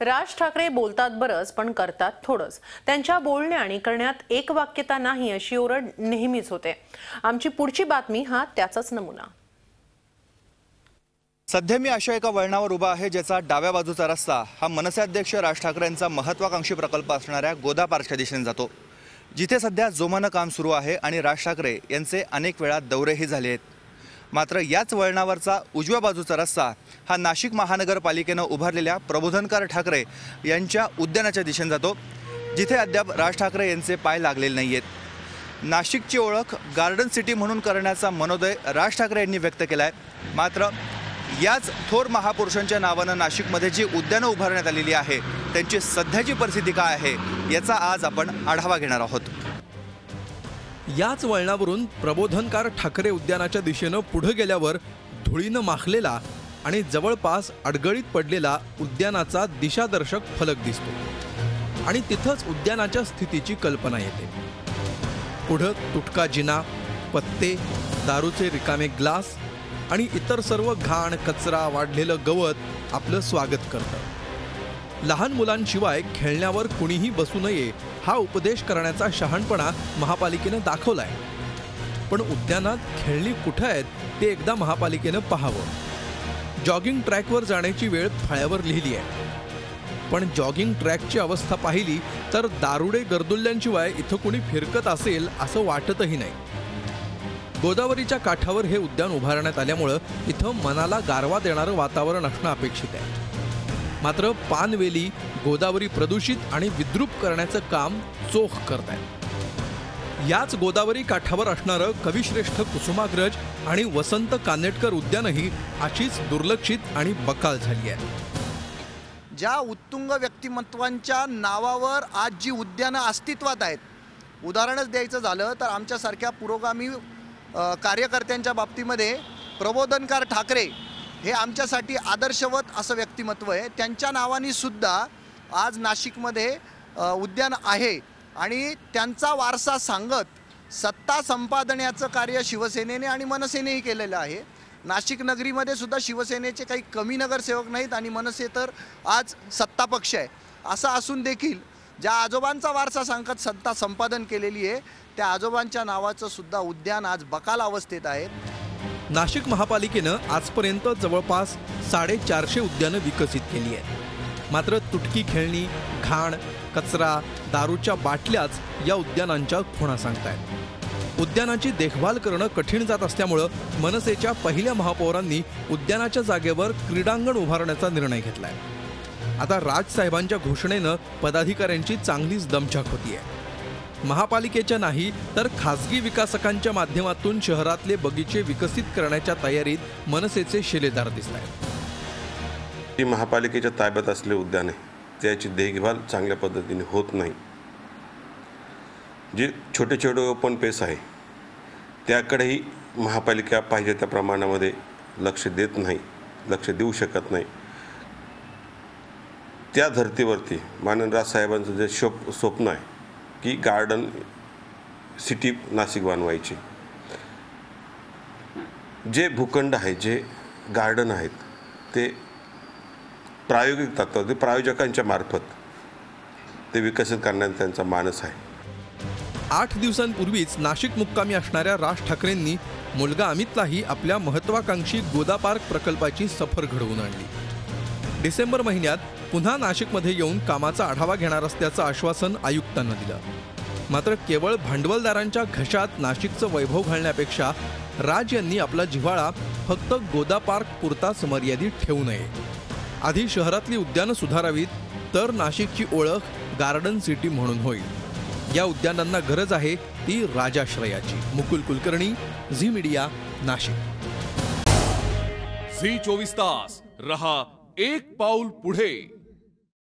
राज ठाकरे बोलतात बरंच पण करतात थोडंच। त्यांच्या बोलण्या आणि करण्यात एकवाक्यता नाही अशी ओरड नेहमीच होते। आमची पुढची बातमी हा त्याचाच नमुना। सध्या मी अशा एका वळणावर उभा आहे ज्याचा डाव्या बाजूचा रस्ता हा मनसे अध्यक्ष राज ठाकरे यांचा महत्त्वाकांक्षी प्रकल्प असणाऱ्या गोदा पार्कच्या दिशेने जातो, जिथे सध्या जोमानं काम सुरू आहे आणि राज ठाकरे यांचे अनेक वेळा दौरेही झाले आहेत। मात्र याच वळणावरचा उजव्या बाजूचा रस्ता हा नाशिक महानगरपालिकेनं उभारलेल्या प्रबोधनकार ठाकरे यांच्या उद्यानाच्या दिशेने जातो, जिथे अद्याप राज ठाकरे यांचे पाय लागलेले नाहीयेत। नाशिकची ओळख गार्डन सिटी म्हणून करण्याचा मनोदय राज ठाकरे यांनी व्यक्त केलाय। मात्र याच थोर महापुरुषांच्या नावानं नाशिकमध्ये जी उद्यानं उभारण्यात आलेली आहे त्यांची सध्याची परिस्थिती काय आहे याचा आज आपण आढावा घेणार आहोत। याच वळणावरून प्रबोधनकार ठाकरे उद्यानाच्या दिशेनं पुढे गेल्यावर धुळीनं माखलेला आणि जवळपास अडगळीत पडलेला उद्यानाचा दिशादर्शक फलक दिसतो आणि तिथंच उद्यानाच्या स्थितीची कल्पना येते। पुढे तुटका जिना, पत्ते, दारूचे रिकामे ग्लास आणि इतर सर्व घाण, कचरा, वाढलेलं गवत आपलं स्वागत करतं। लहान मुलांशिवाय खेळण्यावर कुणीही बसू नये हा उपदेश करण्याचा शहाणपणा महापालिकेनं दाखवलाय। पण उद्यानात खेळणी कुठे आहेत ते एकदा महापालिकेनं पाहावं। जॉगिंग ट्रॅकवर जाण्याची वेळ फळ्यावर लिहिली आहे, पण जॉगिंग ट्रॅकची अवस्था पाहिली तर दारुडे गर्दुल्ल्यांशिवाय इथं कुणी फिरकत असेल असं वाटतही नाही। गोदावरीच्या काठावर हे उद्यान उभारण्यात आल्यामुळे इथं मनाला गारवा देणारं वातावरण असणं अपेक्षित आहे। मात्र पानवेली गोदावरी प्रदूषित आणि विद्रूप करण्याचं काम चोख करतायत। याच गोदावरी काठावर असणारं कविश्रेष्ठ कुसुमाग्रज आणि वसंत कानेटकर उद्यानही अशीच दुर्लक्षित आणि बकाल झाली आहे। ज्या उत्तुंग व्यक्तिमत्वांच्या नावावर आज जी उद्यानं अस्तित्वात आहेत, उदाहरणच द्यायचं झालं तर आमच्यासारख्या पुरोगामी कार्यकर्त्यांच्या बाबतीमध्ये प्रबोधनकार ठाकरे हे आमच्यासाठी आदर्शवत असं व्यक्तिमत्व आहे। त्यांच्या नावाने सुद्धा आज नाशिकमध्ये उद्यान आहे आणि त्यांचा वारसा सांगत सत्ता संपादण्याचं कार्य शिवसेनेने आणि मनसेनेही केलेलं आहे। नाशिक नगरीमध्ये सुद्धा शिवसेनेचे काही कमी नगरसेवक नाहीत आणि मनसे तर आज सत्ता पक्ष आहे। असं असून देखील ज्या आजोबांचा वारसा सांगत सत्ता संपादन केलेली आहे त्या आजोबांच्या नावाचं सुद्धा उद्यान आज बकाल अवस्थेत आहे। नाशिक महापालिकेनं आजपर्यंत जवळपास 450 उद्यानं विकसित केली आहेत। मात्र तुटकी खेळणी, घाण, कचरा, दारूच्या बाटल्याच या उद्यानांच्या खुणा सांगतायत। उद्यानाची देखभाल करणं कठीण जात असल्यामुळे मनसेच्या पहिल्या महापौरांनी उद्यानाच्या जागेवर क्रीडांगण उभारण्याचा निर्णय घेतलाय। आता राजसाहेबांच्या घोषणेनं पदाधिकाऱ्यांची चांगलीच दमछाक होतीये। महापालिकेच्या नाही तर खासगी विकासकांच्या माध्यमातून शहरातले बगीचे विकसित करण्याच्या तयारीत मनसेचे शिलेदार दिसतायत। ही महापालिकेच्या ताब्यात असलेले उद्यान आहे, त्याची देखभाल चांगल्या पद्धतीने होत नाही। जे छोटे छोटे ओपन पेस आहे त्याकडेही महापालिका पाहिजे त्या प्रमाणामध्ये लक्ष देत नाही, लक्ष देऊ शकत नाही। त्या धर्तीवरती माननीय राजसाहेबांचं जे स्वप्न आहे की गार्डन सिटी नाशिक बनवायची, जे भूखंड आहे, जे गार्डन आहेत ते प्रायोगिक तत्त्व, ते प्रायोजकांच्या मार्फत ते विकसित करण्याचा त्यांचा मानस आहे। 8 दिवसांपूर्वीच नाशिक मुक्कामी असणाऱ्या राज ठाकरेंनी मुलगा अमितलाही आपल्या महत्त्वाकांक्षी गोदा पार्क प्रकल्पाची सफर घडवून आणली। डिसेंबर महिन्यात पुन्हा नाशिकमध्ये येऊन कामाचा आढावा घेणार असल्याचं आश्वासन आयुक्तांना दिलं। मात्र केवळ भांडवलदारांच्या घशात नाशिकचं वैभव घालण्यापेक्षा राज यांनी आपला जिव्हाळा फक्त गोदा पार्क पुरताच मर्यादित ठेवू नये। आधी शहरातली उद्यानं सुधारावीत तर नाशिकची ओळख गार्डन सिटी म्हणून होईल। या उद्यानांना गरज आहे ती राजाश्रयाची। मुकुल कुलकर्णी, झी मीडिया, नाशिक। झी 24 तास रहा एक पाऊल पुढे।